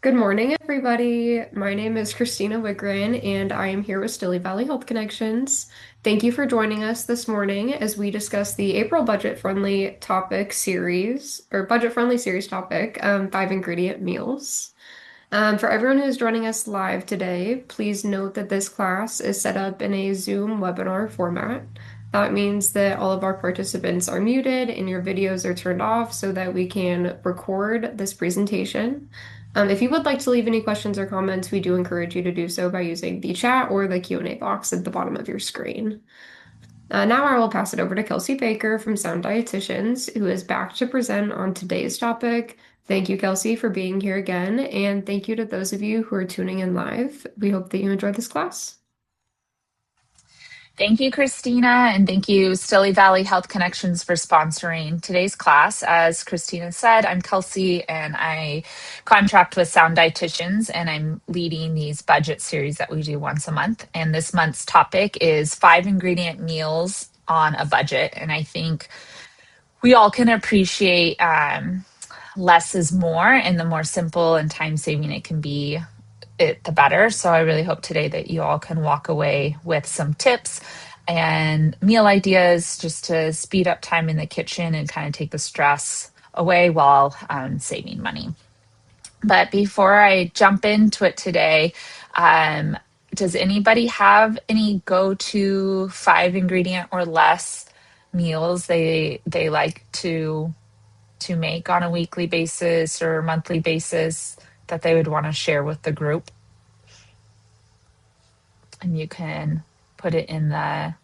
Good morning, everybody. My name is Christina Wigren, and I am here with Stilly Valley Health Connections. Thank you for joining us this morning as we discuss the April budget-friendly topic series, or budget-friendly series topic, five ingredient meals. For everyone who's joining us live today, please note that this class is set up in a Zoom webinar format. That means that all of our participants are muted and your videos are turned off so that we can record this presentation. If you would like to leave any questions or comments, we do encourage you to do so by using the chat or the Q&A box at the bottom of your screen. Now I will pass it over to Kelsey Baker from Sound Dietitians, who is back to present on today's topic. Thank you, Kelsey, for being here again, and thank you to those of you who are tuning in live. We hope that you enjoy this class. Thank you, Christina, and thank you, Stilly Valley Health Connections, for sponsoring today's class. As Christina said, I'm Kelsey, and I contract with Sound Dietitians, and I'm leading these budget series that we do once a month. And this month's topic is 5 ingredient meals on a budget. And I think we all can appreciate less is more, and the more simple and time saving it can be, the better. So I really hope today that you all can walk away with some tips and meal ideas just to speed up time in the kitchen and kind of take the stress away while saving money. But before I jump into it today, does anybody have any go-to 5 ingredient or less meals they like to make on a weekly basis or monthly basis that they would want to share with the group? And you can put it in the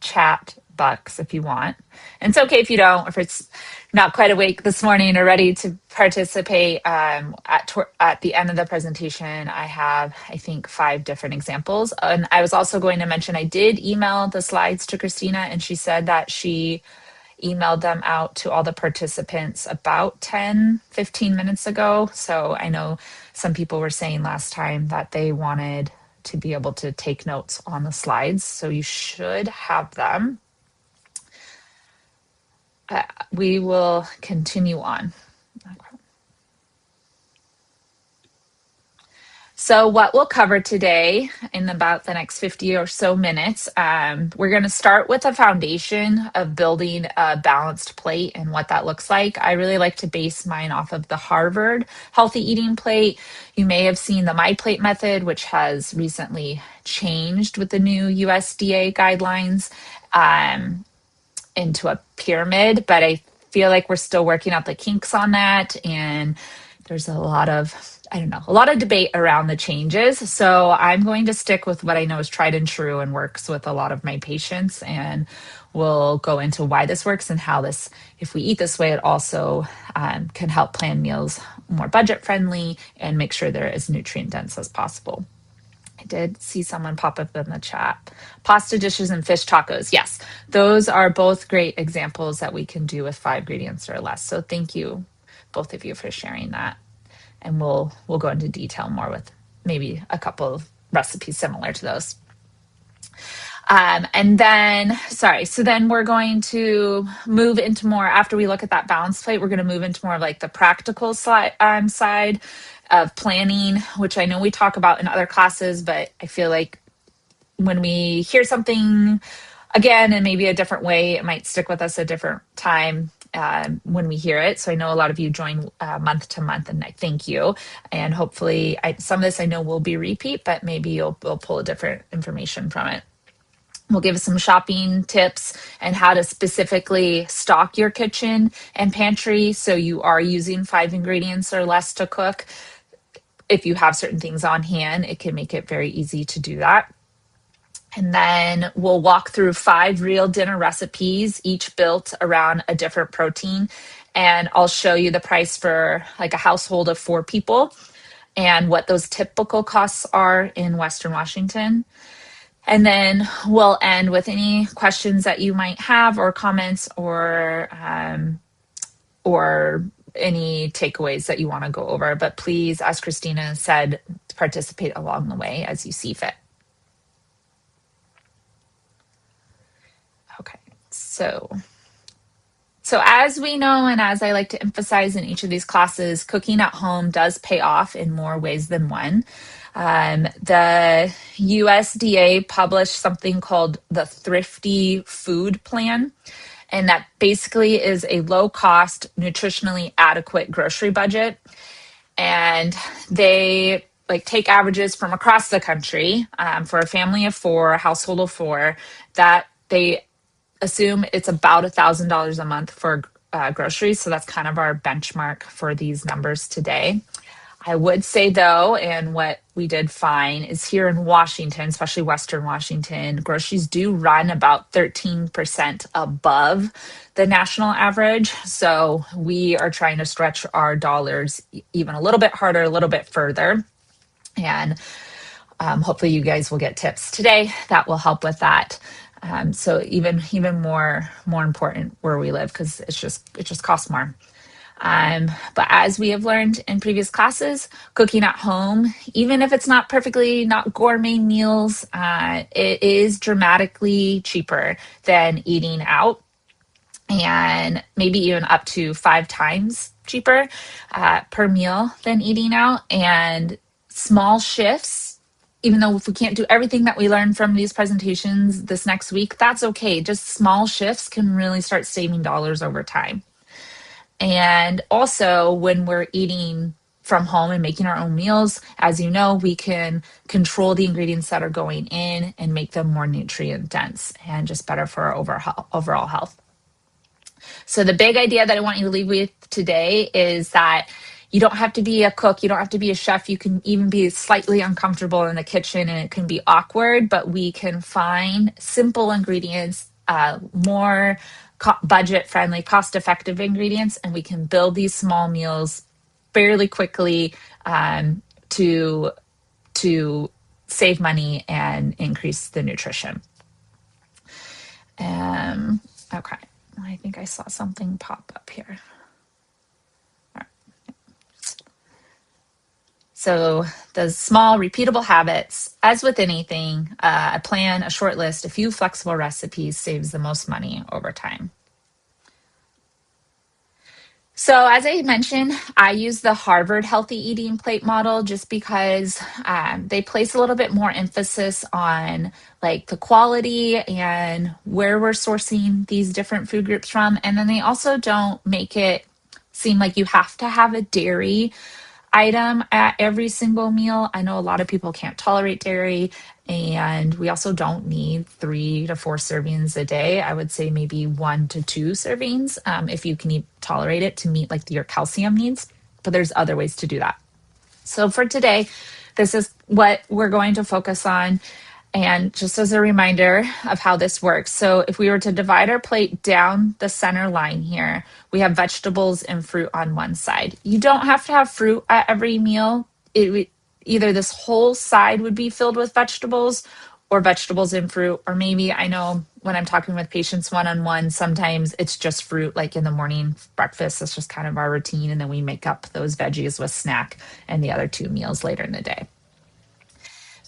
chat box if you want. And it's okay if you don't, if it's not quite awake this morning or ready to participate. At the end of the presentation, I have, I think, 5 different examples. And I was also going to mention I did email the slides to Christina, and she said that she emailed them out to all the participants about 10-15 minutes ago. So I know some people were saying last time that they wanted to be able to take notes on the slides. So you should have them. We will continue on. So what we'll cover today in about the next 50 or so minutes, we're going to start with a foundation of building a balanced plate and what that looks like. I really like to base mine off of the Harvard Healthy Eating Plate. You may have seen the My Plate method, which has recently changed with the new USDA guidelines into a pyramid, but I feel like we're still working out the kinks on that. And there's a lot of, I don't know, a lot of debate around the changes. So I'm going to stick with what I know is tried and true and works with a lot of my patients. And we'll go into why this works and how this, if we eat this way, it also can help plan meals more budget friendly and make sure they're as nutrient dense as possible. I did see someone pop up in the chat. Pasta dishes and fish tacos. Yes, those are both great examples that we can do with 5 ingredients or less. So thank you, both of you, for sharing that. And we'll go into detail more with maybe a couple of recipes similar to those. So then we're going to move into more, after we look at that balance plate, we're going to move into more of like the practical side of planning, which I know we talk about in other classes, but I feel like when we hear something again in maybe a different way, it might stick with us a different time when we hear it. So I know a lot of you join month to month, and I thank you. And hopefully some of this I know will be repeat, but maybe you'll pull a different information from it. We'll give some shopping tips and how to specifically stock your kitchen and pantry so you are using 5 ingredients or less to cook. If you have certain things on hand, it can make it very easy to do that. And then we'll walk through 5 real dinner recipes, each built around a different protein. And I'll show you the price for like a household of 4 people and what those typical costs are in Western Washington. And then we'll end with any questions that you might have or comments or any takeaways that you want to go over. But please, as Christina said, participate along the way as you see fit. Okay, so So, as we know, and as I like to emphasize in each of these classes, cooking at home does pay off in more ways than one. The USDA published something called the Thrifty Food Plan, and that basically is a low cost, nutritionally adequate grocery budget. And they like take averages from across the country for a family of four, a household of four, that they assume it's about $1,000 a month for groceries. So that's kind of our benchmark for these numbers today. I would say, though, and what we did find is here in Washington, especially Western Washington, groceries do run about 13% above the national average. So we are trying to stretch our dollars even a little bit harder, a little bit further. And hopefully you guys will get tips today that will help with that. So even more important where we live, because it just costs more. But as we have learned in previous classes, cooking at home, even if it's not gourmet meals, it is dramatically cheaper than eating out, and maybe even up to 5 times cheaper per meal than eating out. And small shifts, even though if we can't do everything that we learned from these presentations this next week, that's okay. Just small shifts can really start saving dollars over time. And also, when we're eating from home and making our own meals, as you know, we can control the ingredients that are going in and make them more nutrient dense and just better for our overall health. So, the big idea that I want you to leave with today is that you don't have to be a cook, you don't have to be a chef. You can even be slightly uncomfortable in the kitchen and it can be awkward, but we can find simple ingredients, more budget friendly, cost effective ingredients, and we can build these small meals fairly quickly to save money and increase the nutrition. Okay, I think I saw something pop up here. So, the small, repeatable habits, as with anything, a plan, a short list, a few flexible recipes saves the most money over time. So, as I mentioned, I use the Harvard Healthy Eating Plate model just because they place a little bit more emphasis on like the quality and where we're sourcing these different food groups from. And then they also don't make it seem like you have to have a dairy item at every single meal. I know a lot of people can't tolerate dairy, and we also don't need 3 to 4 servings a day. I would say maybe 1 to 2 servings if you can tolerate it to meet like your calcium needs. But there's other ways to do that. So for today, this is what we're going to focus on. And just as a reminder of how this works. So if we were to divide our plate down the center line here, we have vegetables and fruit on one side. You don't have to have fruit at every meal. Either this whole side would be filled with vegetables or vegetables and fruit, or maybe I know when I'm talking with patients one-on-one, sometimes it's just fruit, like in the morning breakfast. It's just kind of our routine. And then we make up those veggies with snack and the other 2 meals later in the day.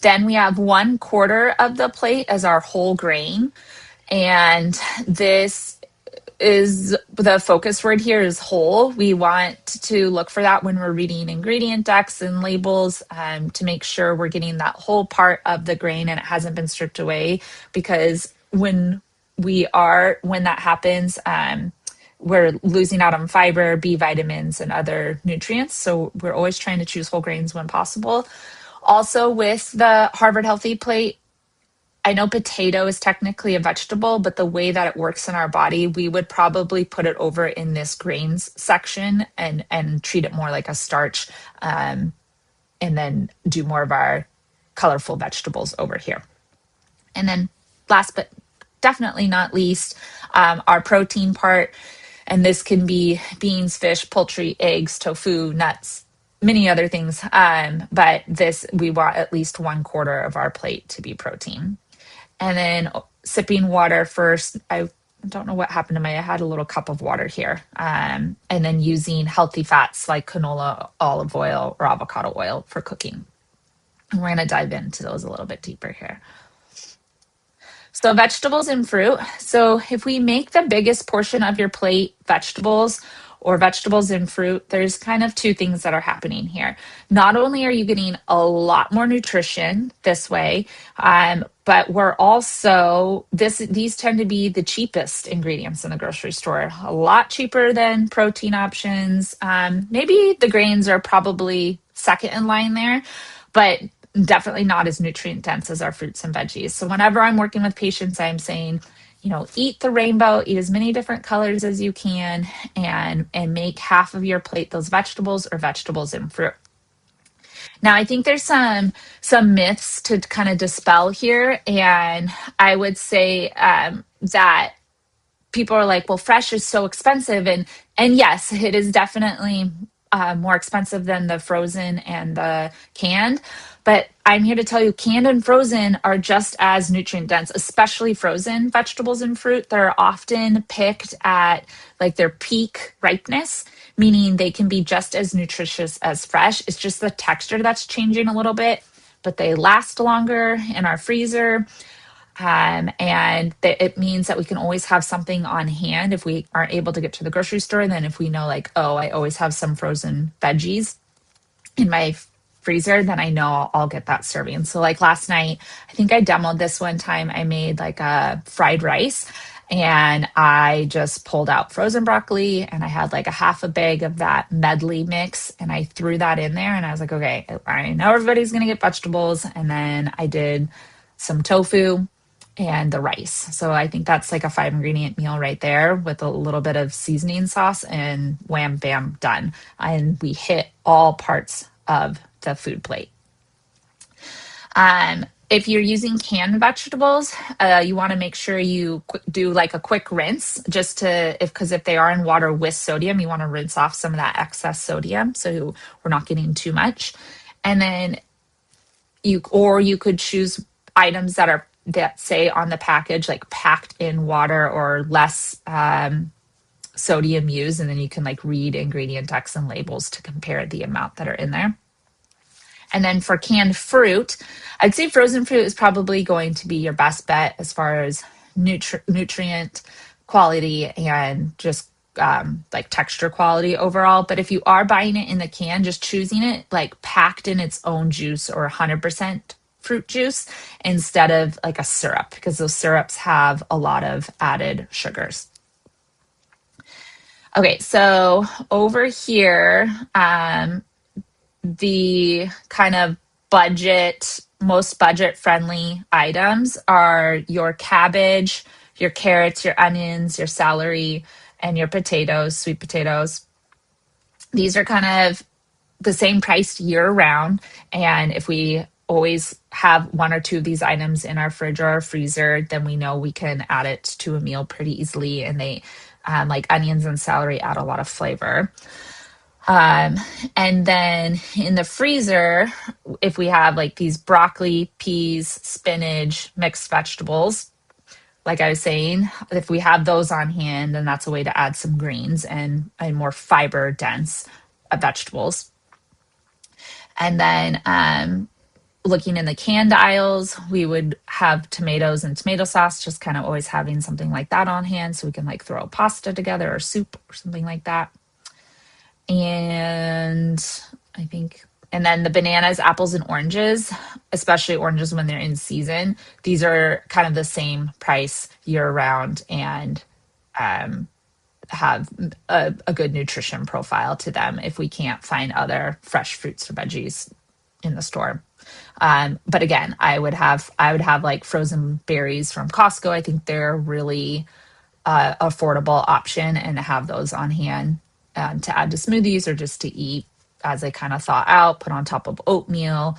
Then we have 1/4 of the plate as our whole grain. And this is the focus word here is whole. We want to look for that when we're reading ingredient decks and labels to make sure we're getting that whole part of the grain and it hasn't been stripped away. Because when that happens, we're losing out on fiber, B vitamins, and other nutrients. So we're always trying to choose whole grains when possible. Also, with the Harvard Healthy Plate, I know potato is technically a vegetable, but the way that it works in our body, we would probably put it over in this grains section and treat it more like a starch, and then do more of our colorful vegetables over here. And then last but definitely not least, our protein part. And this can be beans, fish, poultry, eggs, tofu, nuts, many other things. But we want at least 1/4 of our plate to be protein. And then sipping water first. I don't know what happened to I had a little cup of water here. And then using healthy fats like canola, olive oil, or avocado oil for cooking. And we're going to dive into those a little bit deeper here. So, vegetables and fruit. So, if we make the biggest portion of your plate vegetables or vegetables and fruit, there's kind of two things that are happening here. Not only are you getting a lot more nutrition this way, but we're also these tend to be the cheapest ingredients in the grocery store. A lot cheaper than protein options. Maybe the grains are probably second in line there, but definitely not as nutrient dense as our fruits and veggies. So whenever I'm working with patients, I'm saying, eat the rainbow, eat as many different colors as you can, and make half of your plate those vegetables or vegetables and fruit. Now, I think there's some myths to kind of dispel here, and I would say that people are like, well, fresh is so expensive, and yes, it is definitely more expensive than the frozen and the canned. But I'm here to tell you, canned and frozen are just as nutrient dense, especially frozen vegetables and fruit. They're often picked at like their peak ripeness, meaning they can be just as nutritious as fresh. It's just the texture that's changing a little bit, but they last longer in our freezer. It means that we can always have something on hand if we aren't able to get to the grocery store. And then if we know, like, oh, I always have some frozen veggies in my freezer, then I know I'll get that serving. So, like last night, I think I demoed this one time. I made like a fried rice and I just pulled out frozen broccoli and I had like a half a bag of that medley mix and I threw that in there. And I was like, okay, I know everybody's going to get vegetables. And then I did some tofu and the rice. So I think that's like a 5 ingredient meal right there with a little bit of seasoning sauce and wham, bam, done. And we hit all parts of the food plate. If you're using canned vegetables, you want to make sure you do like a quick rinse just to, because if they are in water with sodium, you want to rinse off some of that excess sodium so we're not getting too much. And then you could choose items that say on the package like packed in water or less sodium used, and then you can like read ingredient text and labels to compare the amount that are in there. And then for canned fruit, I'd say frozen fruit is probably going to be your best bet as far as nutrient quality and just like texture quality overall. But if you are buying it in the can, just choosing it like packed in its own juice or 100% fruit juice instead of like a syrup, because those syrups have a lot of added sugars. Okay, so over here, the kind of most budget friendly items are your cabbage, your carrots, your onions, your celery, and your potatoes, sweet potatoes. These are kind of the same price year round. And if we always have one or two of these items in our fridge or our freezer, then we know we can add it to a meal pretty easily. And they, like onions and celery, add a lot of flavor. Um, and then in the freezer, if we have like these broccoli, peas, spinach, mixed vegetables, like I was saying, if we have those on hand, then that's a way to add some greens and more fiber dense vegetables. And then looking in the canned aisles, we would have tomatoes and tomato sauce, just kind of always having something like that on hand so we can like throw pasta together or soup or something like that. And I think, and then the bananas, apples, and oranges, especially oranges when they're in season, these are kind of the same price year round and have a good nutrition profile to them if we can't find other fresh fruits or veggies in the store. But again, I would have like frozen berries from Costco. I think they're a really affordable option, and have those on hand to add to smoothies or just to eat as they kind of thaw out, put on top of oatmeal.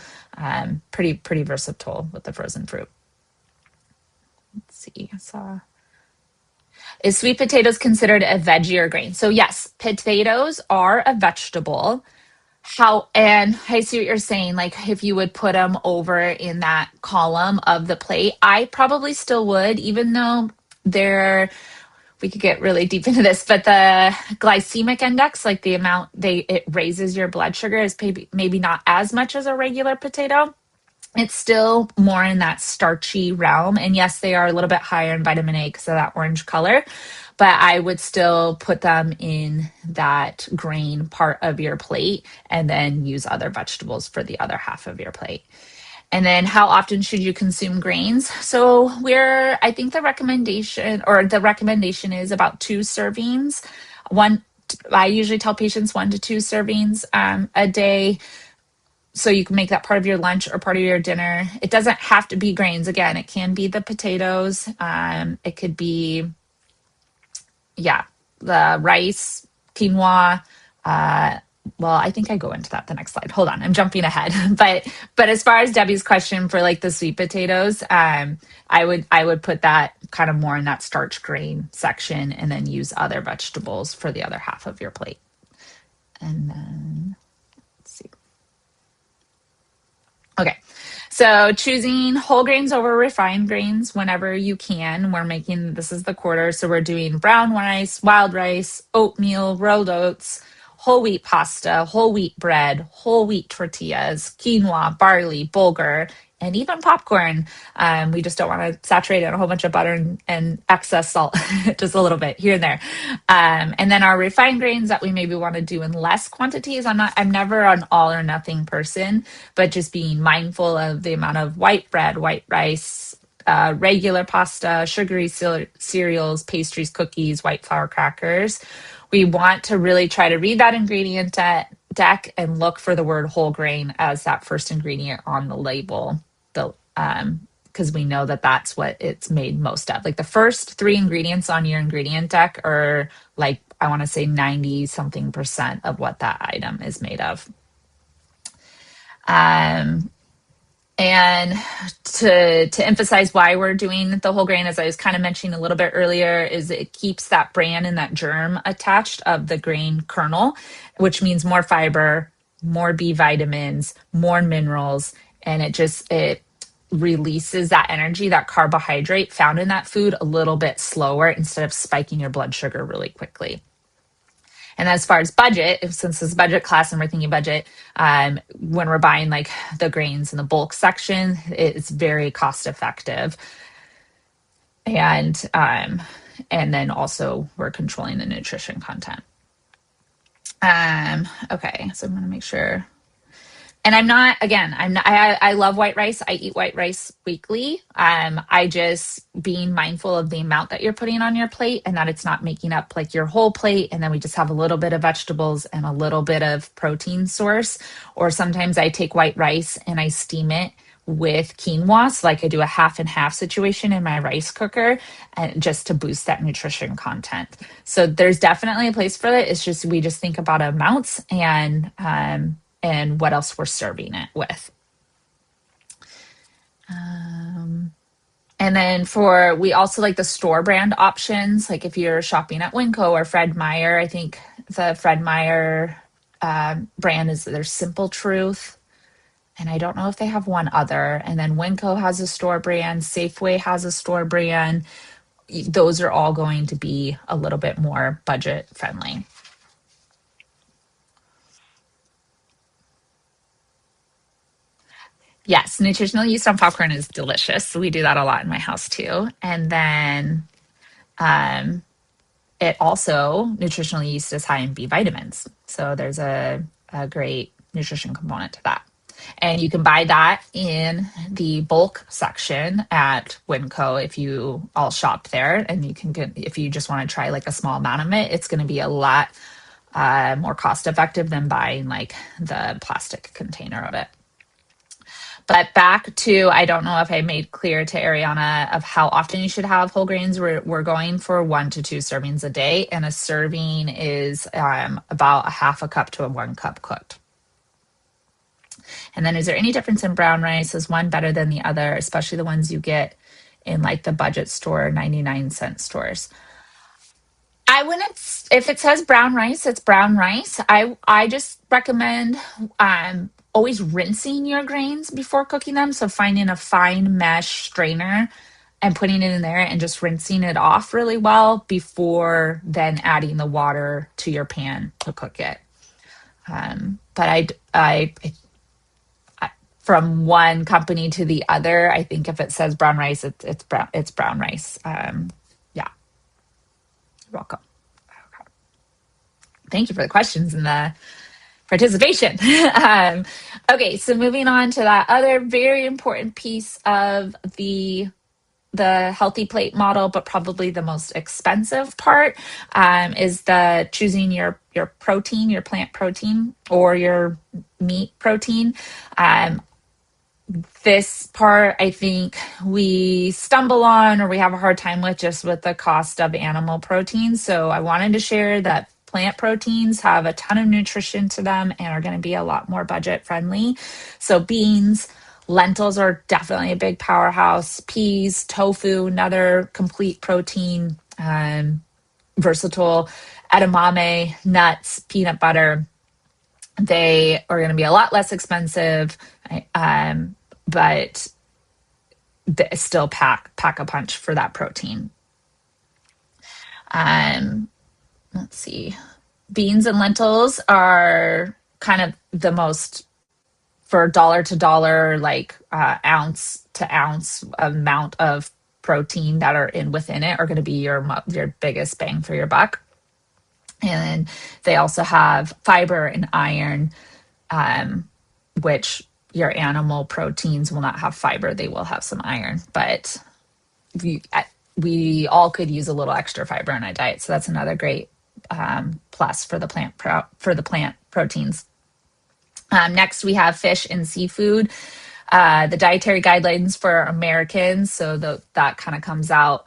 Pretty versatile with the frozen fruit. Let's see. Is sweet potatoes considered a veggie or grain? So yes, potatoes are a vegetable. And I see what you're saying. Like if you would put them over in that column of the plate, I probably still would, even though we could get really deep into this, but the glycemic index, like the amount it raises your blood sugar, is maybe not as much as a regular potato. It's still more in that starchy realm. And yes, they are a little bit higher in vitamin A because of that orange color, but I would still put them in that grain part of your plate and then use other vegetables for the other half of your plate. And then how often should you consume grains? So I think the recommendation is about 2 servings. One, I usually tell patients 1 to 2 servings a day, so you can make that part of your lunch or part of your dinner. It doesn't have to be grains. Again, it can be the potatoes. It could be, yeah, the rice, quinoa. Uh, well, I think I go into that the next slide. Hold on, I'm jumping ahead. But as far as Debbie's question for like the sweet potatoes, I would put that kind of more in that starch grain section, and then use other vegetables for the other half of your plate. And then let's see. Okay. So choosing whole grains over refined grains whenever you can. This is the quarter. So we're doing brown rice, wild rice, oatmeal, rolled oats, whole wheat pasta, whole wheat bread, whole wheat tortillas, quinoa, barley, bulgur, and even popcorn. We just don't want to saturate it in a whole bunch of butter and excess salt, just a little bit here and there. And then our refined grains that we maybe want to do in less quantities. I'm never an all or nothing person, but just being mindful of the amount of white bread, white rice, regular pasta, sugary cereals, pastries, cookies, white flour crackers. We want to really try to read that ingredient deck and look for the word whole grain as that first ingredient on the label. Because we know that that's what it's made most of. Like the first 3 ingredients on your ingredient deck are like, I want to say 90 something percent of what that item is made of. Um, and to emphasize why we're doing the whole grain, as I was kind of mentioning a little bit earlier, is it keeps that bran and that germ attached of the grain kernel, which means more fiber, more B vitamins, more minerals, and it releases that energy, that carbohydrate found in that food a little bit slower instead of spiking your blood sugar really quickly. And as far as budget, since this is budget class and we're thinking budget, when we're buying like the grains in the bulk section, it's very cost effective. And then also we're controlling the nutrition content. Okay, so I'm gonna make sure. And I love white rice. I eat white rice weekly. I just being mindful of the amount that you're putting on your plate and that it's not making up like your whole plate. And then we just have a little bit of vegetables and a little bit of protein source. Or sometimes I take white rice and I steam it with quinoa. So like I do a half and half situation in my rice cooker, and just to boost that nutrition content. So there's definitely a place for it. It's just, we just think about amounts and what else we're serving it with. And then we also like the store brand options. Like if you're shopping at Winco or Fred Meyer, I think the Fred Meyer brand is their Simple Truth. And I don't know if they have one other. And then Winco has a store brand, Safeway has a store brand. Those are all going to be a little bit more budget friendly. Yes, nutritional yeast on popcorn is delicious. We do that a lot in my house too. And then um, nutritional yeast is high in B vitamins. So there's a great nutrition component to that. And you can buy that in the bulk section at Winco if you all shop there. And you can get, if you just want to try like a small amount of it, it's going to be a lot more cost effective than buying like the plastic container of it. But back to, I don't know if I made clear to Ariana of how often you should have whole grains. We're going for 1 to 2 servings a day, and a serving is about a half a cup to a 1 cup cooked. And then is there any difference in brown rice? Is one better than the other, especially the ones you get in like the budget store, 99-cent stores? I wouldn't, if it says brown rice, it's brown rice. I just recommend always rinsing your grains before cooking them. So finding a fine mesh strainer and putting it in there and just rinsing it off really well before then adding the water to your pan to cook it. But from one company to the other. I think if it says brown rice, it's brown rice. Yeah, you're welcome. Thank you for the questions and the participation. Okay, so moving on to that other very important piece of the healthy plate model, but probably the most expensive part, is the choosing your protein, your plant protein, or your meat protein. Um, this part, I think we stumble on or we have a hard time with just with the cost of animal protein. So I wanted to share that plant proteins have a ton of nutrition to them and are going to be a lot more budget friendly. So beans, lentils are definitely a big powerhouse. Peas, tofu, another complete protein, versatile. Edamame, nuts, peanut butter, they are going to be a lot less expensive, um, but still pack a punch for that protein. Um, let's see. Beans and lentils are kind of the most for dollar to dollar, like ounce to ounce amount of protein that are in within it are going to be your biggest bang for your buck. And they also have fiber and iron, um, which your animal proteins will not have fiber. They will have some iron, but we, we all could use a little extra fiber in our diet. So that's another great plus for the for the plant proteins. Next, we have fish and seafood. The dietary guidelines for Americans. So that kind of comes out.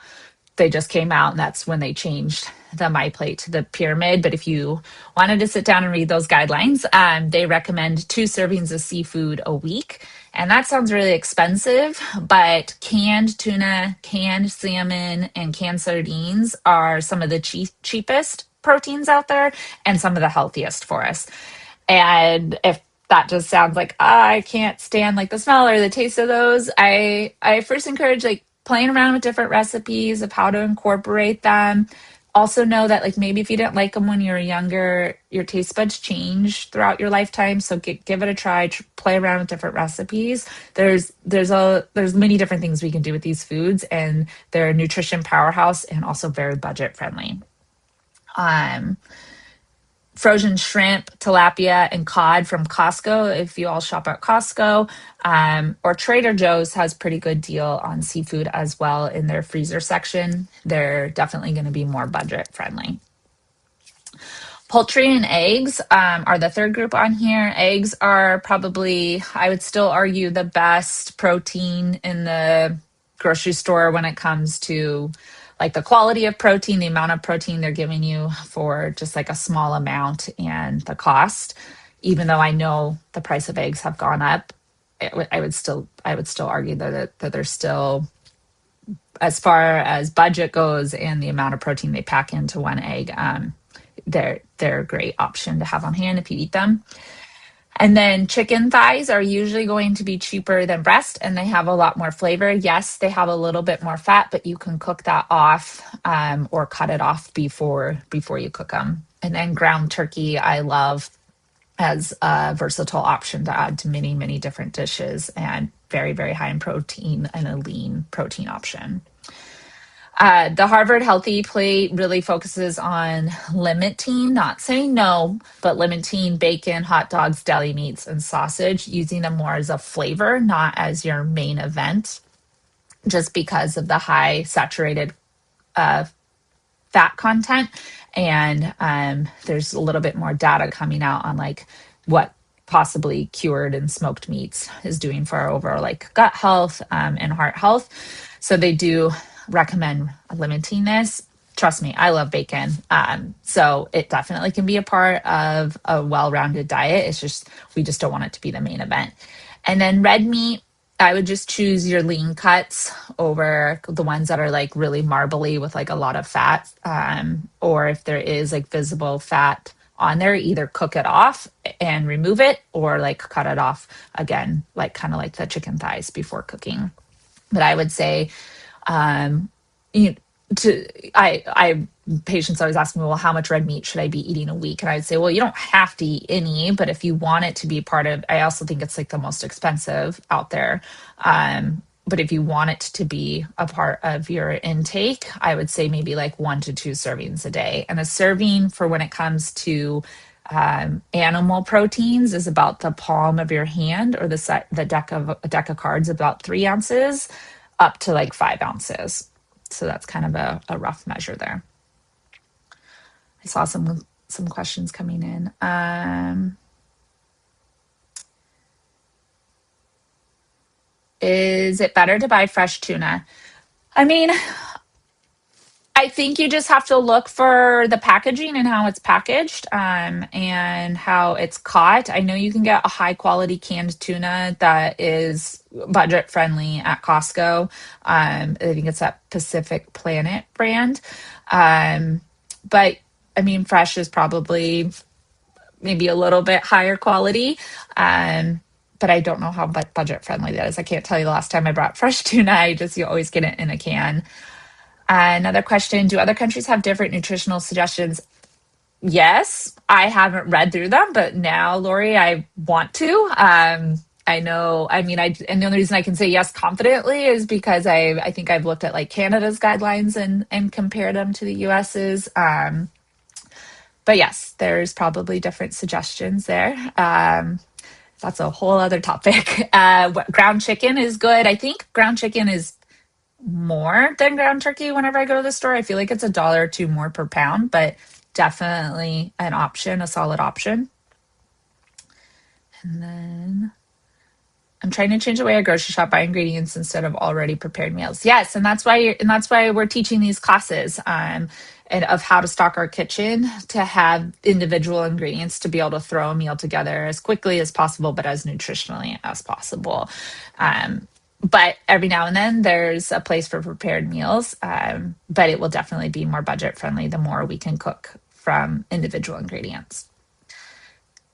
They just came out, and that's when they changed the MyPlate to the pyramid. But if you wanted to sit down and read those guidelines, they recommend 2 servings of seafood a week. And that sounds really expensive, but canned tuna, canned salmon, and canned sardines are some of the cheapest proteins out there and some of the healthiest for us. And if that just sounds like I can't stand like the smell or the taste of those, I first encourage like playing around with different recipes of how to incorporate them. Also know that like maybe if you didn't like them when you were younger, your taste buds change throughout your lifetime. So give it a try. Play around with different recipes. There's many different things we can do with these foods, and they're a nutrition powerhouse and also very budget friendly. Um, Frozen shrimp, tilapia, and cod from Costco. If you all shop at Costco, or Trader Joe's has pretty good deal on seafood as well in their freezer section. They're definitely going to be more budget friendly. Poultry and eggs are the third group on here. Eggs are probably, I would still argue, the best protein in the grocery store when it comes to like the quality of protein, the amount of protein they're giving you for just like a small amount, and the cost. Even though I know the price of eggs have gone up, I would still argue that they're still, as far as budget goes and the amount of protein they pack into one egg, they're a great option to have on hand if you eat them. And then chicken thighs are usually going to be cheaper than breast, and they have a lot more flavor. Yes, they have a little bit more fat, but you can cook that off, or cut it off before you cook them. And then ground turkey, I love as a versatile option to add to many, many different dishes, and very, very high in protein and a lean protein option. The Harvard Healthy Plate really focuses on limiting, not saying no, but limiting bacon, hot dogs, deli meats, and sausage, using them more as a flavor, not as your main event, just because of the high saturated uh, fat content. And there's a little bit more data coming out on like what possibly cured and smoked meats is doing for our overall like gut health, and heart health. So they do recommend limiting this. Trust me, I love bacon. So it definitely can be a part of a well-rounded diet. It's just, we just don't want it to be the main event. And then red meat, I would just choose your lean cuts over the ones that are like really marbly with like a lot of fat. Or if there is like visible fat on there, either cook it off and remove it, or like cut it off again, like kind of like the chicken thighs before cooking. But I would say, um, you to I patients always ask me, well, how much red meat should I be eating a week? And I'd say, well, you don't have to eat any, but if you want it to be part of, I also think it's like the most expensive out there. But if you want it to be a part of your intake, I would say maybe like 1 to 2 servings a day. And a serving for when it comes to animal proteins is about the palm of your hand, or the deck of a deck of cards, about 3 ounces up to like 5 ounces. So that's kind of a rough measure there. I saw some questions coming in. Is it better to buy fresh tuna? I mean, I think you just have to look for the packaging and how it's packaged, and how it's caught. I know you can get a high quality canned tuna that is budget friendly at Costco. I think it's that Pacific Planet brand. But I mean, fresh is probably maybe a little bit higher quality. But I don't know how budget friendly that is. I can't tell you the last time I brought fresh tuna. You always get it in a can. Another question: do other countries have different nutritional suggestions? Yes, I haven't read through them, but now, Lori, I want to. I know, I mean, and the only reason I can say yes confidently is because I think I've looked at like Canada's guidelines and compared them to the US's. But yes, there's probably different suggestions there. That's a whole other topic. Ground chicken is good. I think ground chicken is more than ground turkey whenever I go to the store. I feel like it's $1 or $2 more per pound, but definitely an option, a solid option. And then I'm trying to change the way I grocery shop, buy ingredients instead of already prepared meals. Yes, and that's why we're teaching these classes, and of how to stock our kitchen to have individual ingredients to be able to throw a meal together as quickly as possible, but as nutritionally as possible. But every now and then there's a place for prepared meals, but it will definitely be more budget friendly the more we can cook from individual ingredients.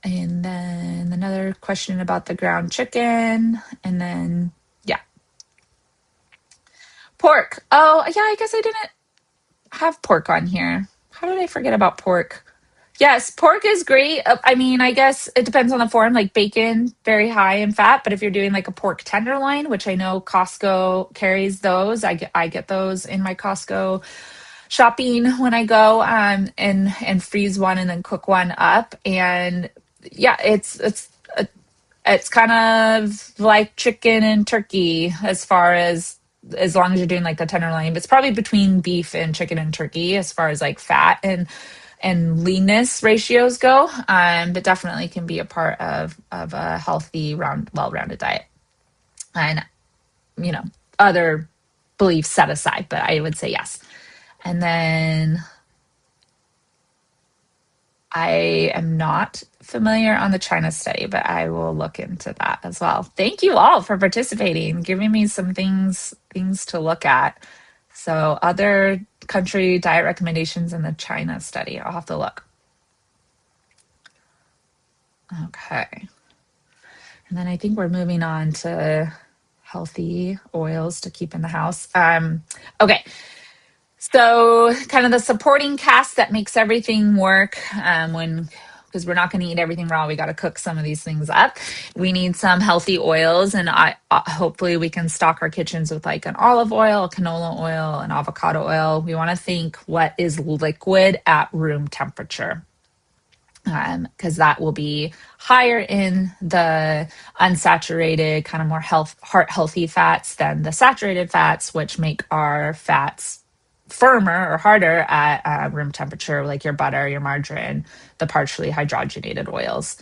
And then another question about the ground chicken. And then, yeah, pork. Oh, yeah, I guess I didn't have pork on here. How did I forget about pork? Yes, pork is great. I mean, I guess it depends on the form. Like bacon, very high in fat. But if you're doing like a pork tenderloin, which I know Costco carries those, I get those in my Costco shopping when I go, and freeze one and then cook one up. And yeah, it's kind of like chicken and turkey as long as you're doing like the tenderloin. But it's probably between beef and chicken and turkey as far as like fat and leanness ratios go. But definitely can be a part of a healthy, well-rounded diet. And other beliefs set aside, but I would say yes. And then I am not familiar on the China study, but I will look into that as well. Thank you all for participating, giving me some things to look at. So other country diet recommendations in the China study, I'll have to look. Okay. And then I think we're moving on to healthy oils to keep in the house. Okay. So, kind of the supporting cast that makes everything work, because we're not going to eat everything raw. We got to cook some of these things up. We need some healthy oils, and hopefully we can stock our kitchens with like an olive oil, canola oil, and avocado oil. We want to think what is liquid at room temperature, because that will be higher in the unsaturated, kind of more heart healthy fats than the saturated fats, which make our fats firmer or harder at room temperature, like your butter, your margarine, the partially hydrogenated oils.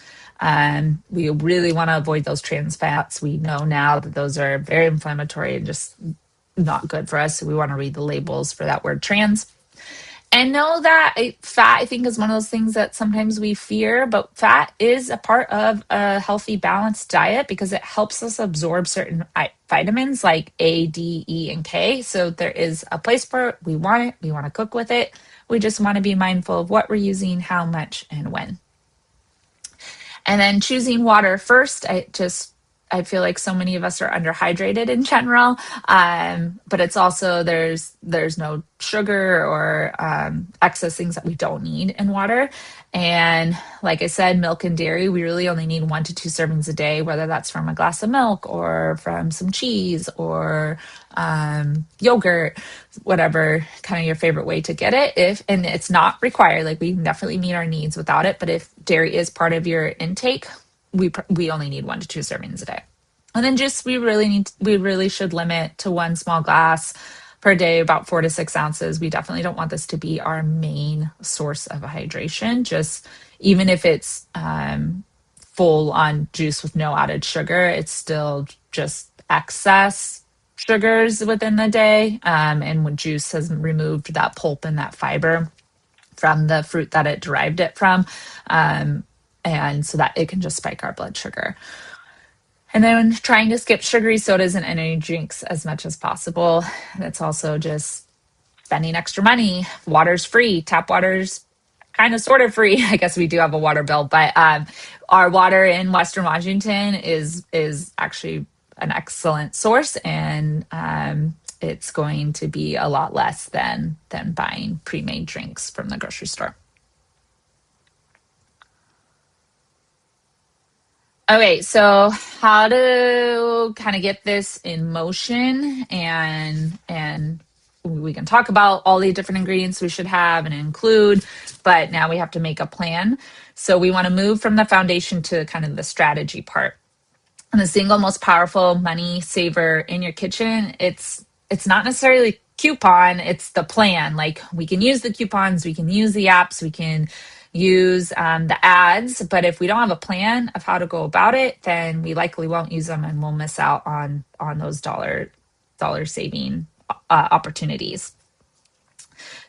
We really want to avoid those trans fats. We know now that those are very inflammatory and just not good for us. So we want to read the labels for that word trans. And know that fat, I think, is one of those things that sometimes we fear, but fat is a part of a healthy, balanced diet because it helps us absorb certain vitamins like A, D, E, and K. So there is a place for it. We want it. We want to cook with it. We just want to be mindful of what we're using, how much, and when. And then choosing water first, I feel like so many of us are underhydrated in general, but it's also there's no sugar or excess things that we don't need in water. And like I said, milk and dairy, we really only need 1 to 2 servings a day, whether that's from a glass of milk or from some cheese or yogurt, whatever kind of your favorite way to get it. If and it's not required, like we can definitely meet our needs without it. But if dairy is part of your intake, we only need 1 to 2 servings a day. And then just we really should limit to one small glass per day, about 4 to 6 ounces. We definitely don't want this to be our main source of hydration. Just even if it's full on juice with no added sugar, it's still just excess sugars within the day. And when juice has removed that pulp and that fiber from the fruit that it derived it from, and so that it can just spike our blood sugar. And then trying to skip sugary sodas and energy drinks as much as possible. That's also just spending extra money. Water's free. Tap water's kind of sort of free. I guess we do have a water bill, but our water in Western Washington is actually an excellent source, and it's going to be a lot less than buying pre-made drinks from the grocery store. Okay, so how to kind of get this in motion, and we can talk about all the different ingredients we should have and include, but now we have to make a plan. So we want to move from the foundation to kind of the strategy part. And the single most powerful money saver in your kitchen, it's not necessarily coupon, it's the plan. Like we can use the coupons, we can use the apps, we can use the ads, but if we don't have a plan of how to go about it, then we likely won't use them and we'll miss out on those dollar saving opportunities.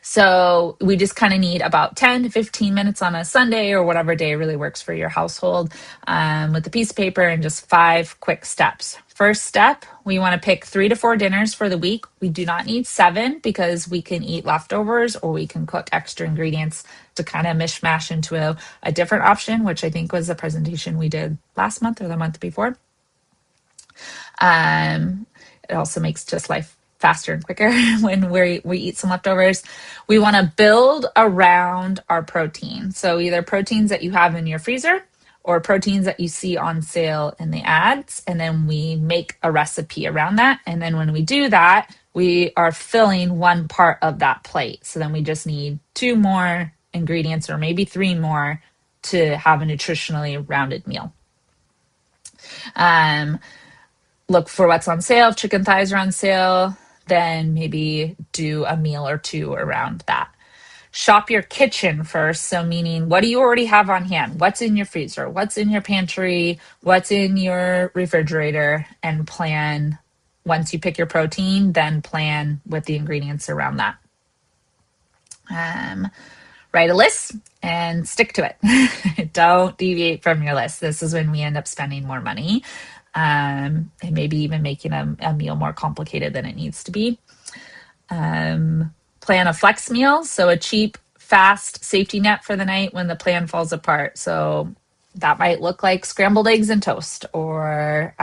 So we just kind of need about 10 to 15 minutes on a Sunday or whatever day really works for your household, with a piece of paper and just 5 quick steps. First step, we want to pick 3 to 4 dinners for the week. We do not need 7 because we can eat leftovers or we can cook extra ingredients to kind of mishmash into a different option, which I think was the presentation we did last month or the month before. It also makes just life faster and quicker when we eat some leftovers. We want to build around our protein. So either proteins that you have in your freezer or proteins that you see on sale in the ads. And then we make a recipe around that. And then when we do that, we are filling one part of that plate. So then we just need 2 more ingredients or maybe 3 more to have a nutritionally rounded meal. Look for what's on sale. If chicken thighs are on sale, then maybe do a meal or 2 around that. Shop your kitchen first. So meaning, what do you already have on hand? What's in your freezer? What's in your pantry? What's in your refrigerator? And plan, once you pick your protein, then plan with the ingredients around that. Write a list and stick to it. Don't deviate from your list. This is when we end up spending more money, and maybe even making a meal more complicated than it needs to be. Plan a flex meal, so a cheap, fast safety net for the night when the plan falls apart. So that might look like scrambled eggs and toast, or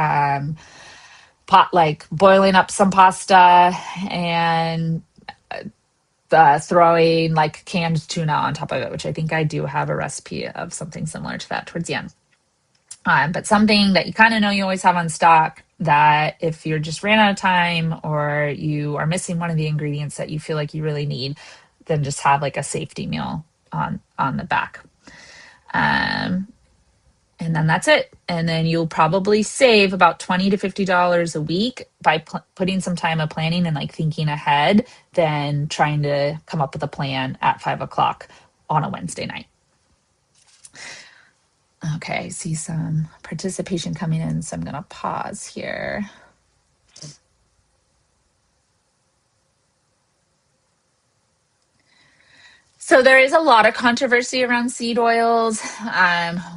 like boiling up some pasta and throwing like canned tuna on top of it, which I think I do have a recipe of something similar to that towards the end. But something that you kind of know you always have on stock, that if you're just ran out of time or you are missing one of the ingredients that you feel like you really need, then just have like a safety meal on the back. And then that's it. And then you'll probably save about $20 to $50 a week by putting some time of planning and like thinking ahead than trying to come up with a plan at 5 o'clock on a Wednesday night. Okay, I see some participation coming in, so I'm going to pause here. So there is a lot of controversy around seed oils.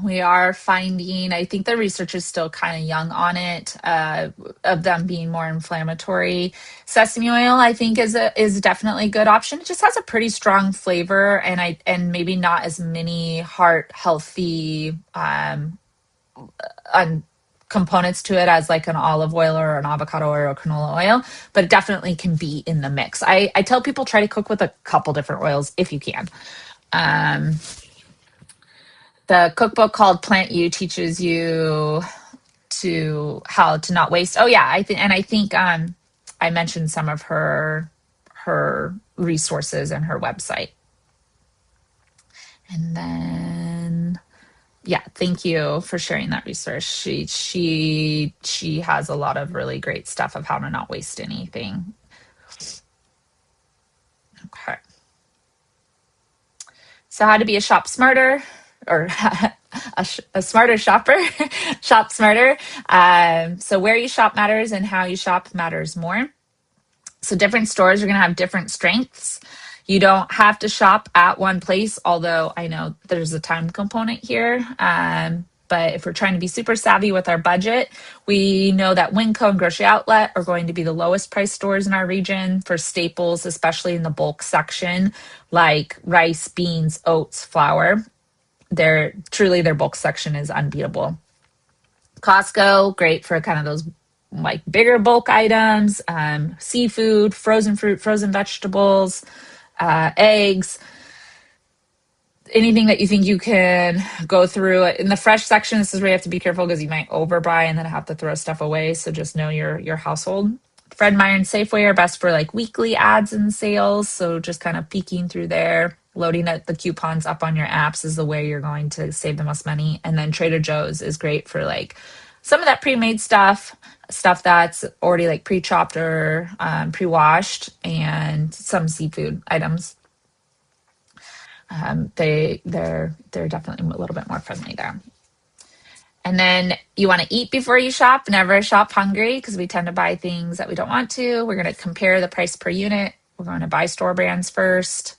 We are finding, I think the research is still kind of young on it, of them being more inflammatory. Sesame oil, I think, is definitely a good option. It just has a pretty strong flavor, and maybe not as many heart healthy components to it as like an olive oil or an avocado oil or canola oil, but it definitely can be in the mix. I tell people try to cook with a couple different oils if you can. Um, the cookbook called Plant You teaches you to how to not waste. Oh yeah, I think I mentioned some of her resources and her website. And then yeah, thank you for sharing that resource. She has a lot of really great stuff of how to not waste anything. Okay. So how to be a shop smarter or a smarter shopper, shop smarter. So where you shop matters and how you shop matters more. So different stores are going to have different strengths. You don't have to shop at one place, although I know there's a time component here. But if we're trying to be super savvy with our budget, we know that Winco and Grocery Outlet are going to be the lowest price stores in our region for staples, especially in the bulk section, like rice, beans, oats, flour. Their bulk section is unbeatable. Costco, great for kind of those like bigger bulk items, seafood, frozen fruit, frozen vegetables, eggs, anything that you think you can go through. In the fresh section, this is where you have to be careful because you might overbuy and then have to throw stuff away. So just know your household. Fred Meyer and Safeway are best for like weekly ads and sales. So just kind of peeking through there. Loading the coupons up on your apps is the way you're going to save the most money. And then Trader Joe's is great for like some of that pre-made stuff that's already like pre-chopped or pre-washed, and some seafood items. They're definitely a little bit more friendly there. And then you want to eat before you shop. Never shop hungry because we tend to buy things that we don't want to. We're going to compare the price per unit. We're going to buy store brands first.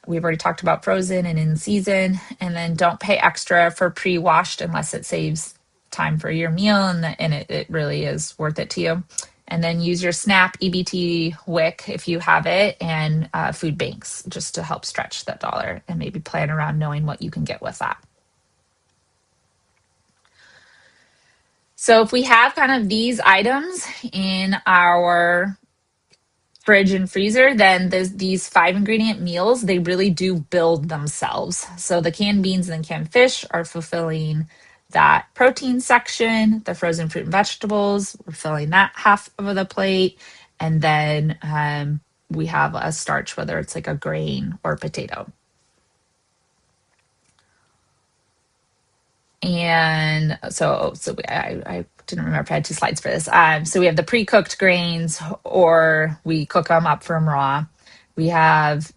We've already talked about frozen and in season. And then don't pay extra for pre-washed unless it saves time for your meal and it really is worth it to you. And then use your SNAP, EBT, WIC if you have it, and food banks just to help stretch that dollar and maybe plan around knowing what you can get with that. So if we have kind of these items in our fridge and freezer, then these 5 ingredient meals, they really do build themselves. So the canned beans and the canned fish are fulfilling that protein section. The frozen fruit and vegetables, we're filling that half of the plate. And then we have a starch, whether it's like a grain or potato. And so I didn't remember if I had 2 slides for this. So we have the pre-cooked grains, or we cook them up from raw. We have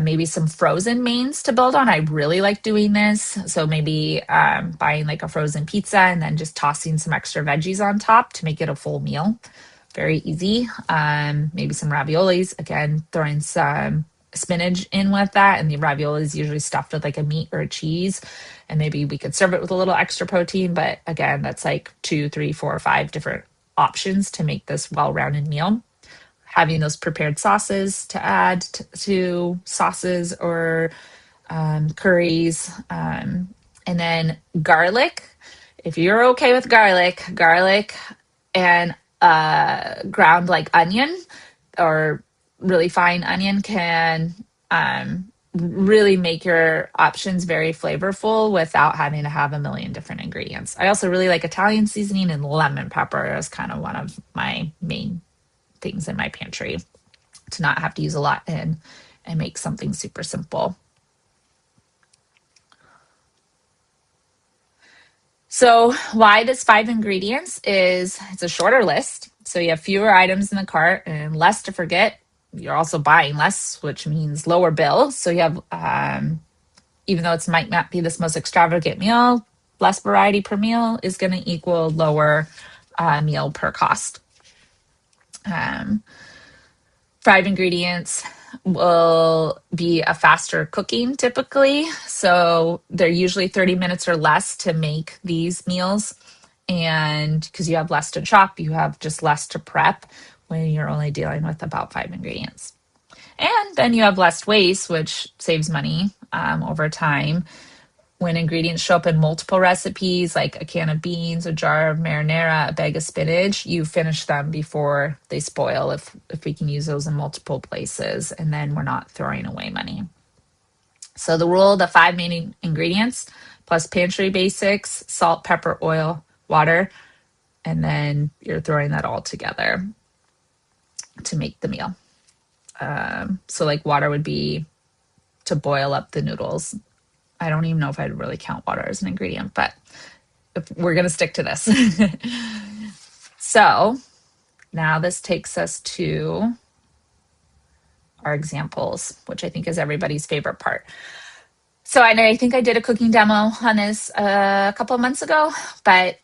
maybe some frozen mains to build on. I really like doing this. So maybe buying like a frozen pizza and then just tossing some extra veggies on top to make it a full meal. Very easy. Maybe some raviolis. Again, throwing some spinach in with that, and the ravioli is usually stuffed with like a meat or a cheese, and maybe we could serve it with a little extra protein, but again, that's like 2, 3, 4, 5 different options to make this well-rounded meal. Having those prepared sauces to add to sauces or curries, and then garlic. If you're okay with garlic and ground like onion or really fine onion can really make your options very flavorful without having to have a million different ingredients. I also really like Italian seasoning, and lemon pepper is kind of one of my main things in my pantry to not have to use a lot and make something super simple. So why this 5 ingredients is it's a shorter list. So you have fewer items in the cart and less to forget. You're also buying less, which means lower bill. So you have, even though it might not be this most extravagant meal, less variety per meal is going to equal lower meal per cost. 5 ingredients will be a faster cooking typically. So they're usually 30 minutes or less to make these meals. And because you have less to chop, you have just less to prep when you're only dealing with about 5 ingredients. And then you have less waste, which saves money over time. when ingredients show up in multiple recipes, like a can of beans, a jar of marinara, a bag of spinach, you finish them before they spoil if we can use those in multiple places, and then we're not throwing away money. So the rule, the five main ingredients plus pantry basics, salt, pepper, oil, water, and then you're throwing that all together to make the meal. So like water would be to boil up the noodles. I don't even know if I'd really count water as an ingredient, but if we're going to stick to this. So now this takes us to our examples, which I think is everybody's favorite part. So I think I did a cooking demo on this a couple of months ago, but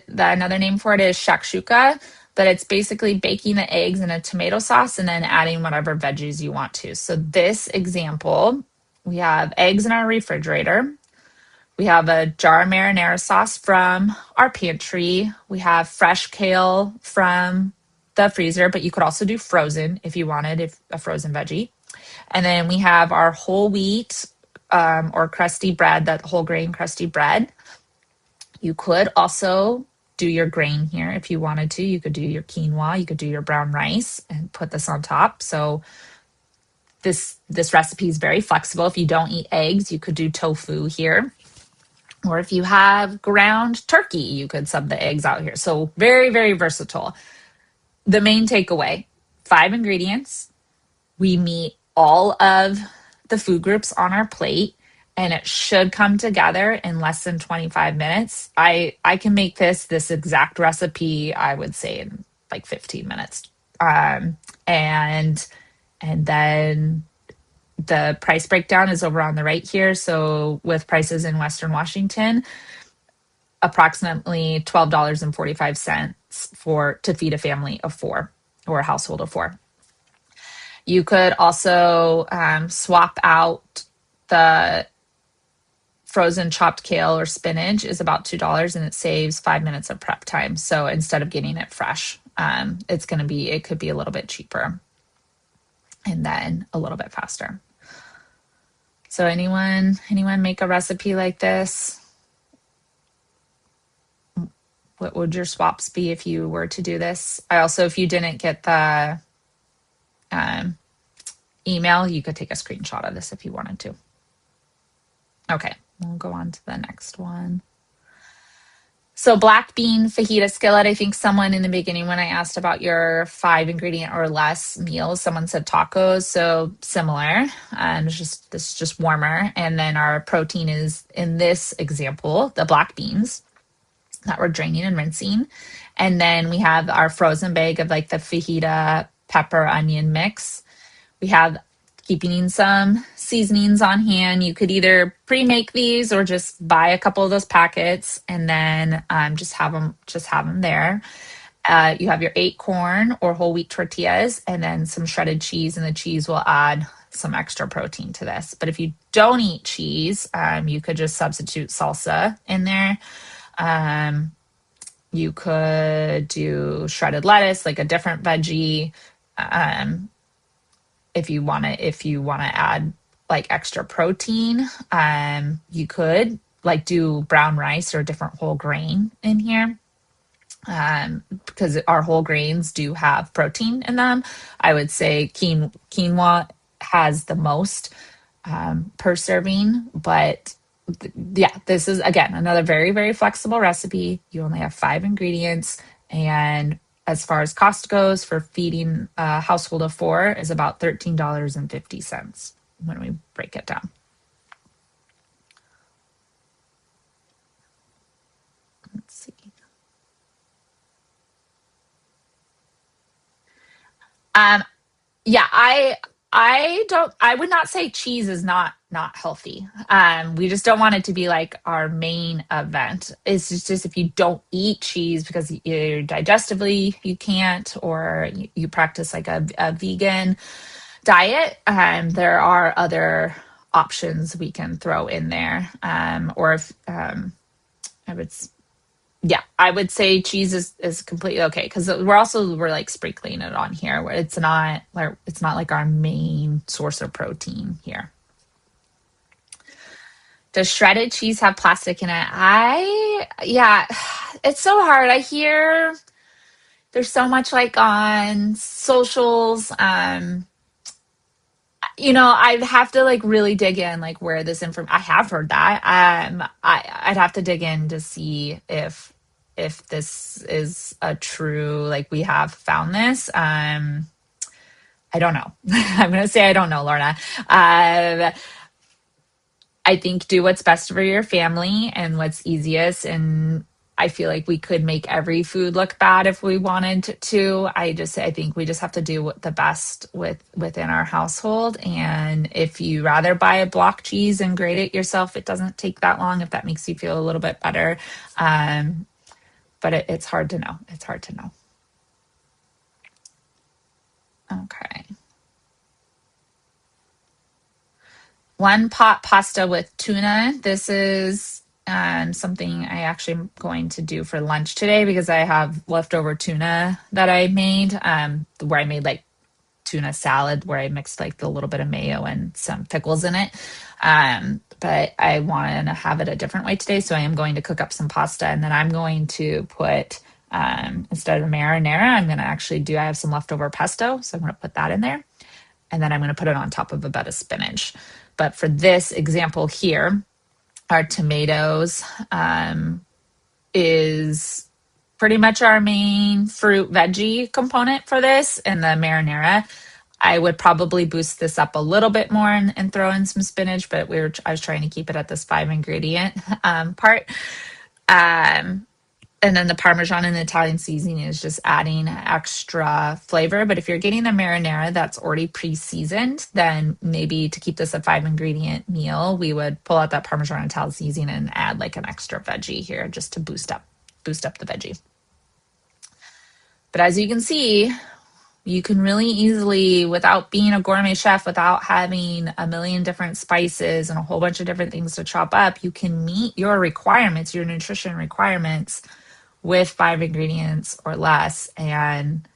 another name for it is shakshuka, but it's basically baking the eggs in a tomato sauce and then adding whatever veggies you want to. So this example, we have eggs in our refrigerator. We have a jar of marinara sauce from our pantry. We have fresh kale from the freezer, but you could also do frozen if you wanted, if a frozen veggie. And then we have our whole wheat or crusty bread, that whole grain crusty bread. You could also do your grain here if you wanted to. You could do your quinoa, you could do your brown rice and put this on top. So this recipe is very flexible. If you don't eat eggs, you could do tofu here. Or if you have ground turkey, you could sub the eggs out here. So very, very versatile. The main takeaway, 5 ingredients. We meet all of the food groups on our plate, and it should come together in less than 25 minutes. I can make this exact recipe, I would say, in like 15 minutes. And then the price breakdown is over on the right here. So with prices in Western Washington, approximately $12.45 to feed a family of 4 or a household of 4. You could also swap out the frozen chopped kale or spinach is about $2 and it saves 5 minutes of prep time. So instead of getting it fresh, it could be a little bit cheaper and then a little bit faster. So anyone make a recipe like this? What would your swaps be if you were to do this? If you didn't get the email, you could take a screenshot of this if you wanted to. Okay, we'll go on to the next one. So black bean fajita skillet. I think someone in the beginning, when I asked about your 5 ingredient or less meals, someone said tacos. So similar. This is just warmer. And then our protein is, in this example, the black beans that we're draining and rinsing. And then we have our frozen bag of like the fajita pepper onion mix. We have keeping some seasonings on hand. You could either pre-make these or just buy a couple of those packets and then just have them there. You have your 8 corn or whole wheat tortillas and then some shredded cheese, and the cheese will add some extra protein to this. But if you don't eat cheese, you could just substitute salsa in there. You could do shredded lettuce, like a different veggie. If you want to add like extra protein, you could like do brown rice or a different whole grain in here. Because our whole grains do have protein in them. I would say quinoa has the most per serving, but yeah, this is again another very, very flexible recipe. You only have 5 ingredients, and as far as cost goes, for feeding a household of 4 is about $13.50 when we break it down. Let's see. Yeah, I would not say cheese is not healthy. We just don't want it to be like our main event. It's just if you don't eat cheese because you digestively you can't, or you practice like a vegan diet, there are other options we can throw in there. Or if I would yeah, I would say cheese is completely okay, because we're like sprinkling it on here where it's not like our main source of protein here. Does shredded cheese have plastic in it? Yeah, it's so hard. I hear there's so much like on socials. I'd have to like really dig in, like where this information. I have heard that. I'd have to dig in to see if this is a true, like we have found this. I don't know. I'm gonna say I don't know, Lorna. Um, I think do what's best for your family and what's easiest. And I feel like we could make every food look bad if we wanted to. I think we just have to do the best within our household. And if you rather buy a block cheese and grate it yourself, it doesn't take that long if that makes you feel a little bit better. Um, but it's hard to know. It's hard to know. Okay. One pot pasta with tuna. This is something I actually am going to do for lunch today because I have leftover tuna that I made, where I made like tuna salad where I mixed like a little bit of mayo and some pickles in it. But I want to have it a different way today. So I am going to cook up some pasta and then I'm going to put, instead of marinara, I have some leftover pesto. So I'm going to put that in there and then I'm going to put it on top of a bed of spinach. But for this example here, our tomatoes is pretty much our main fruit veggie component for this. And the marinara, I would probably boost this up a little bit more and throw in some spinach, but I was trying to keep it at this 5 ingredient part. Um, and then the Parmesan and the Italian seasoning is just adding extra flavor. But if you're getting the marinara that's already pre-seasoned, then maybe to keep this a 5 ingredient meal, we would pull out that Parmesan and Italian seasoning and add like an extra veggie here just to boost up the veggie. But as you can see, you can really easily, without being a gourmet chef, without having a million different spices and a whole bunch of different things to chop up, you can meet your requirements, your nutrition requirements with 5 ingredients or less and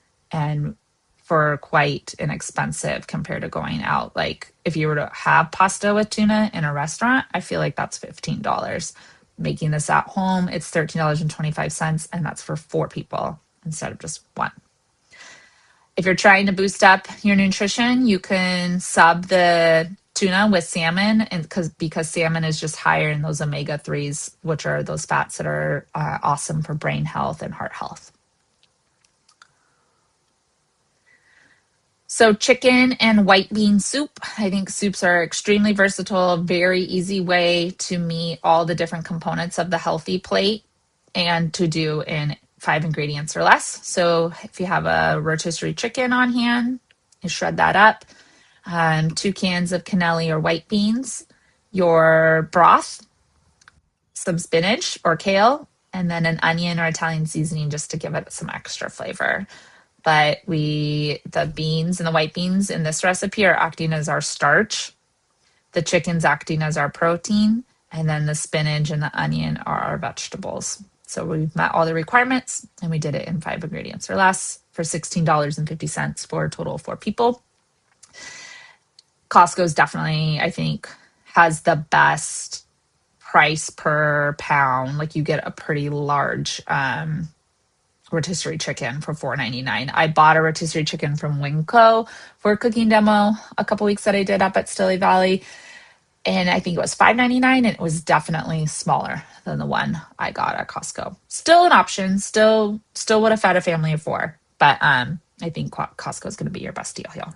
for quite inexpensive compared to going out. Like if you were to have pasta with tuna in a restaurant, I feel like that's $15. Making this at home, it's $13.25, and that's for 4 people instead of just one. If you're trying to boost up your nutrition, you can sub the tuna with salmon, and because salmon is just higher in those omega-3s, which are those fats that are awesome for brain health and heart health. So chicken and white bean soup. I think soups are extremely versatile, very easy way to meet all the different components of the healthy plate and to do in 5 ingredients or less. So if you have a rotisserie chicken on hand, you shred that up. 2 cans of cannelli or white beans, your broth, some spinach or kale, and then an onion or Italian seasoning just to give it some extra flavor. But the beans and the white beans in this recipe are acting as our starch. The chicken's acting as our protein, and then the spinach and the onion are our vegetables. So we've met all the requirements and we did it in 5 ingredients or less for $16.50 for a total of 4 people. Costco's definitely, I think, has the best price per pound. Like you get a pretty large rotisserie chicken for $4.99. I bought a rotisserie chicken from Winco for a cooking demo a couple weeks that I did up at Stilly Valley, and I think it was $5.99, and it was definitely smaller than the one I got at Costco. Still an option. Still would have fed a family of 4, but I think Costco is going to be your best deal here.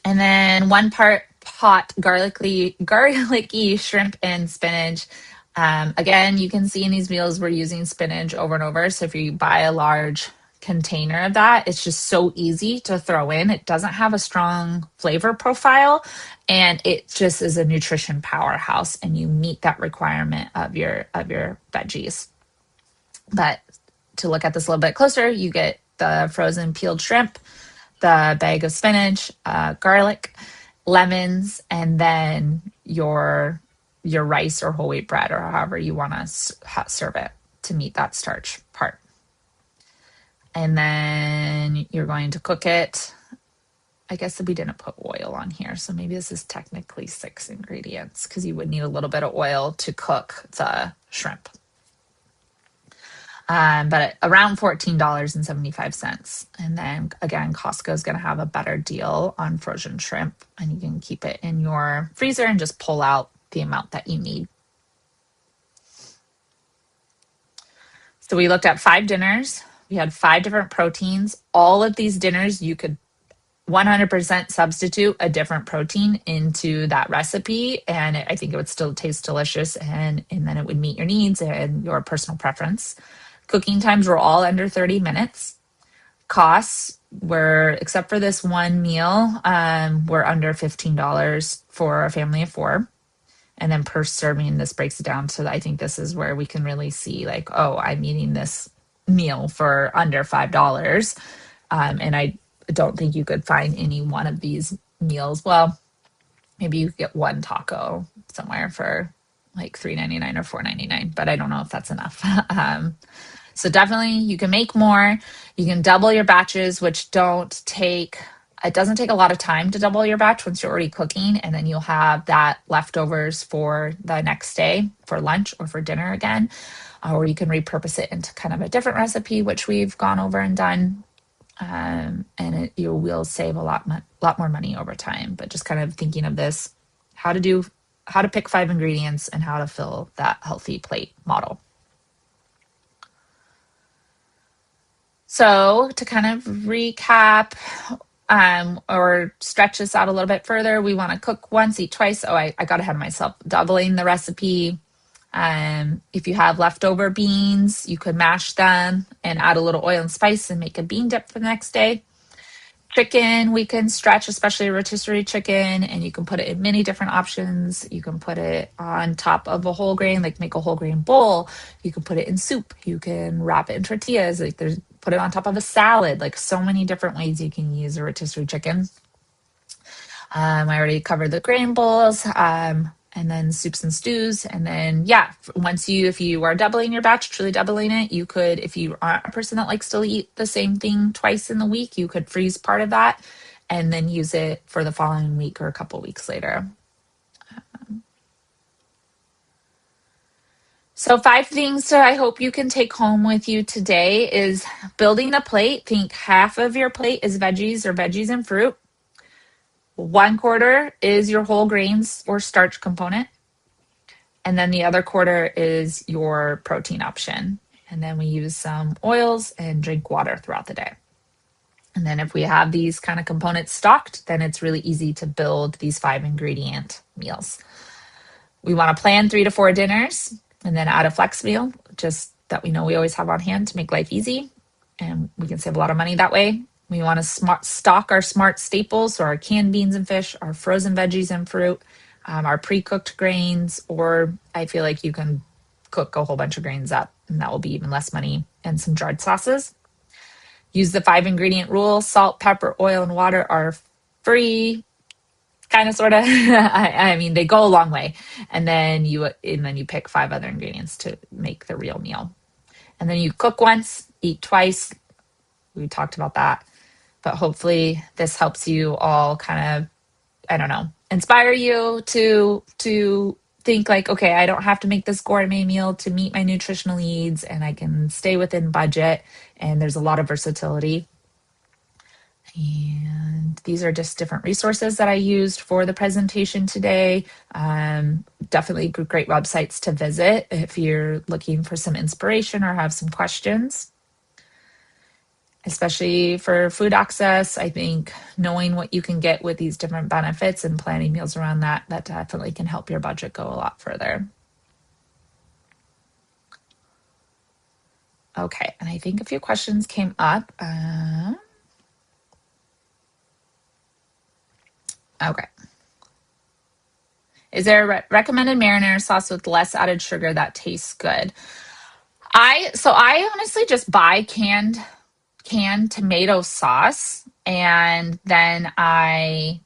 And then 1 pot garlicky shrimp and spinach. Again, you can see in these meals we're using spinach over and over. So if you buy a large container of that, it's just so easy to throw in. It doesn't have a strong flavor profile, and it just is a nutrition powerhouse, and you meet that requirement of your veggies. But to look at this a little bit closer, you get the frozen peeled shrimp, the bag of spinach, garlic, lemons, and then your rice or whole wheat bread or however you want to serve it to meet that starch part. And then you're going to cook it I guess we didn't put oil on here. So maybe this is technically 6 ingredients because you would need a little bit of oil to cook the shrimp. But around $14.75. And then again, Costco is going to have a better deal on frozen shrimp, and you can keep it in your freezer and just pull out the amount that you need. So we looked at 5 dinners. We had 5 different proteins. All of these dinners, you could 100% substitute a different protein into that recipe, and I think it would still taste delicious, and then it would meet your needs and your personal preference. Cooking times were all under 30 minutes. Costs were, except for this one meal, were under $15 for a family of 4. And then per serving, this breaks it down. So I think this is where we can really see like, oh, I'm eating this meal for under $5. And I don't think you could find any one of these meals. Well, maybe you could get one taco somewhere for like $3.99 or $4.99, but I don't know if that's enough. So definitely you can make more. You can double your batches, which it doesn't take a lot of time to double your batch once you're already cooking. And then you'll have that leftovers for the next day for lunch or for dinner again. Or you can repurpose it into kind of a different recipe, which we've gone over and done. You will save a lot more money over time. But just kind of thinking of this, how to pick 5 ingredients and how to fill that healthy plate model. So to kind of recap or stretch this out a little bit further, we want to cook once, eat twice. Oh, I got ahead of myself. Doubling the recipe. If you have leftover beans, you could mash them and add a little oil and spice and make a bean dip for the next day. Chicken, we can stretch, especially rotisserie chicken, and you can put it in many different options. You can put it on top of a whole grain, like make a whole grain bowl. You can put it in soup. You can wrap it in tortillas. Put it on top of a salad. Like so many different ways you can use a rotisserie chicken. I already covered the grain bowls. And then soups and stews. And then, if you are doubling your batch, truly doubling it, you could, if you aren't a person that likes to eat the same thing twice in the week, you could freeze part of that and then use it for the following week or a couple weeks later. So 5 things I hope you can take home with you today is building a plate. Think half of your plate is veggies or veggies and fruit. 1/4 is your whole grains or starch component. And then the other 1/4 is your protein option. And then we use some oils and drink water throughout the day. And then if we have these kind of components stocked, then it's really easy to build these 5 ingredient meals. We want to plan 3 to 4 dinners and then add a flex meal, just that we know we always have on hand to make life easy. And we can save a lot of money that way. We want to stock our smart staples, so our canned beans and fish, our frozen veggies and fruit, our pre-cooked grains, or I feel like you can cook a whole bunch of grains up and that will be even less money, and some dried sauces. Use the 5 ingredient rule. Salt, pepper, oil, and water are free, kind of, sort of. I mean, they go a long way. And then you pick 5 other ingredients to make the real meal. And then you cook once, eat twice. We talked about that. But hopefully this helps you all kind of, I don't know, inspire you to think like, okay, I don't have to make this gourmet meal to meet my nutritional needs, and I can stay within budget, and there's a lot of versatility. And these are just different resources that I used for the presentation today. Definitely great websites to visit if you're looking for some inspiration or have some questions. Especially for food access, I think knowing what you can get with these different benefits and planning meals around that definitely can help your budget go a lot further. Okay, and I think a few questions came up. Okay. Is there a recommended marinara sauce with less added sugar that tastes good? I honestly just buy canned tomato sauce, and then I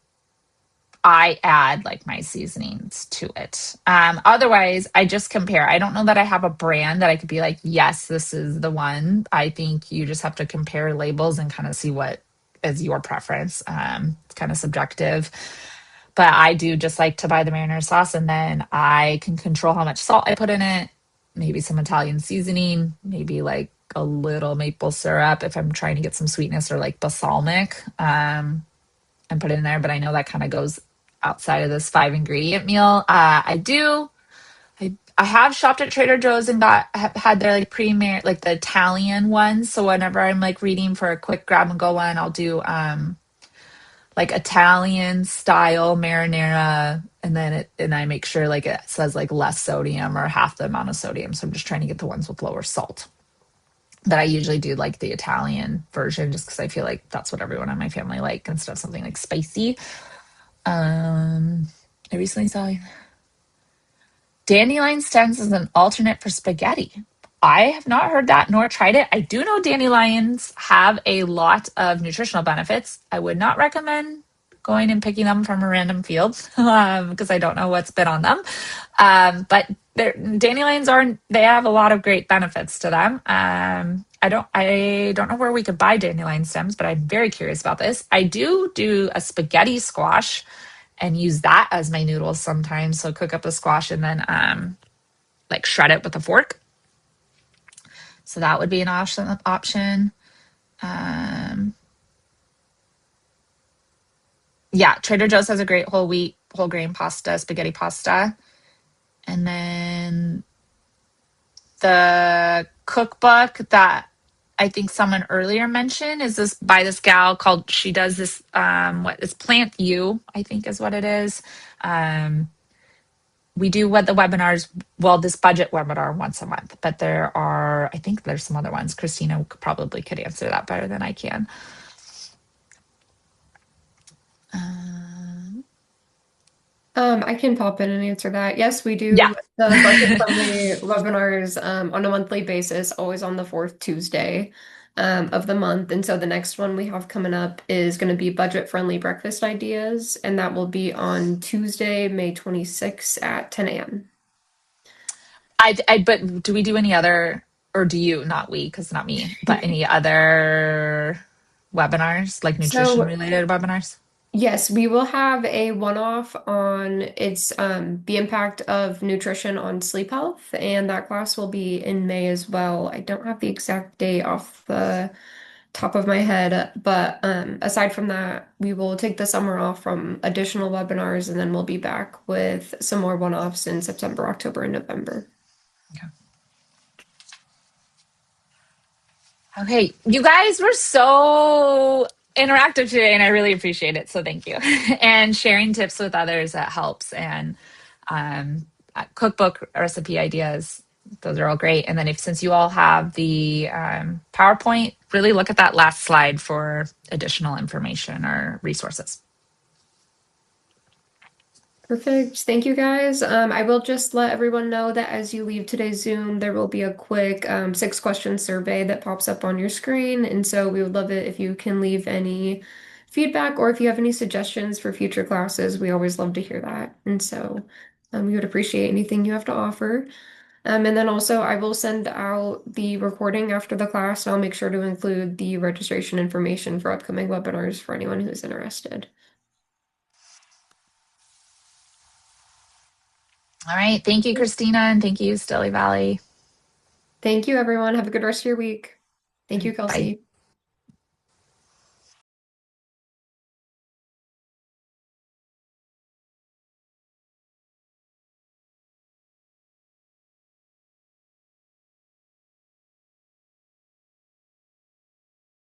add like my seasonings to it. Otherwise, I just compare. I don't know that I have a brand that I could be like, yes, this is the one. I think you just have to compare labels and kind of see what is your preference. It's kind of subjective. But I do just like to buy the marinara sauce, and then I can control how much salt I put in it, maybe some Italian seasoning, maybe like a little maple syrup if I'm trying to get some sweetness, or like balsamic, and put it in there. But I know that kind of goes outside of this 5 ingredient meal. I have shopped at Trader Joe's and have had their like premier, like the Italian ones. So whenever I'm like reading for a quick grab and go one, I'll do like Italian style marinara, and then I make sure like it says like less sodium or half the amount of sodium. So I'm just trying to get the ones with lower salt. But I usually do like the Italian version just because I feel like that's what everyone in my family like instead of something like spicy. I recently saw dandelion stems as an alternate for spaghetti. I have not heard that nor tried it. I do know dandelions have a lot of nutritional benefits. I would not recommend going and picking them from a random field because I don't know what's been on them. But dandelions they have a lot of great benefits to them. I don't know where we could buy dandelion stems, but I'm very curious about this. I do a spaghetti squash and use that as my noodles sometimes. So cook up the squash and then like shred it with a fork. So that would be an option. Um, yeah, Trader Joe's has a great whole wheat, whole grain pasta, spaghetti pasta. And then the cookbook that I think someone earlier mentioned is this by this gal called, she does this, what is Plant You, I think is what it is. Um, we do what the webinars, well, this budget webinar once a month, but I think there's some other ones. Christina probably could answer that better than I can. Um, I can pop in and answer that. Yes, we yeah. do the budget-friendly webinars on a monthly basis, always on the fourth Tuesday of the month. And so the next one we have coming up is going to be budget-friendly breakfast ideas, and that will be on Tuesday, May 26th at 10 a.m. But do we do any other, or do you, not we, because not me, but any other webinars, like nutrition So related webinars? yes, we will have a one-off on the impact of nutrition on sleep health, and that class will be in May as well. I don't have the exact date off the top of my head, but aside from that, we will take the summer off from additional webinars, and then we'll be back with some more one-offs in September, October, and November. Okay. Okay, you guys were so interactive today, and I really appreciate it. So thank you. And sharing tips with others that helps, and um, cookbook recipe ideas. Those are all great. And then since you all have the PowerPoint, really look at that last slide for additional information or resources. Perfect. Thank you guys. I will just let everyone know that as you leave today's Zoom, there will be a quick 6-question survey that pops up on your screen. And so we would love it if you can leave any feedback or if you have any suggestions for future classes. We always love to hear that. And so we would appreciate anything you have to offer. And then also, I will send out the recording after the class. And I'll make sure to include the registration information for upcoming webinars for anyone who's interested. All right. Thank you, Christina, and thank you, Stilly Valley. Thank you, everyone. Have a good rest of your week. Thank you, Bye. Kelsey.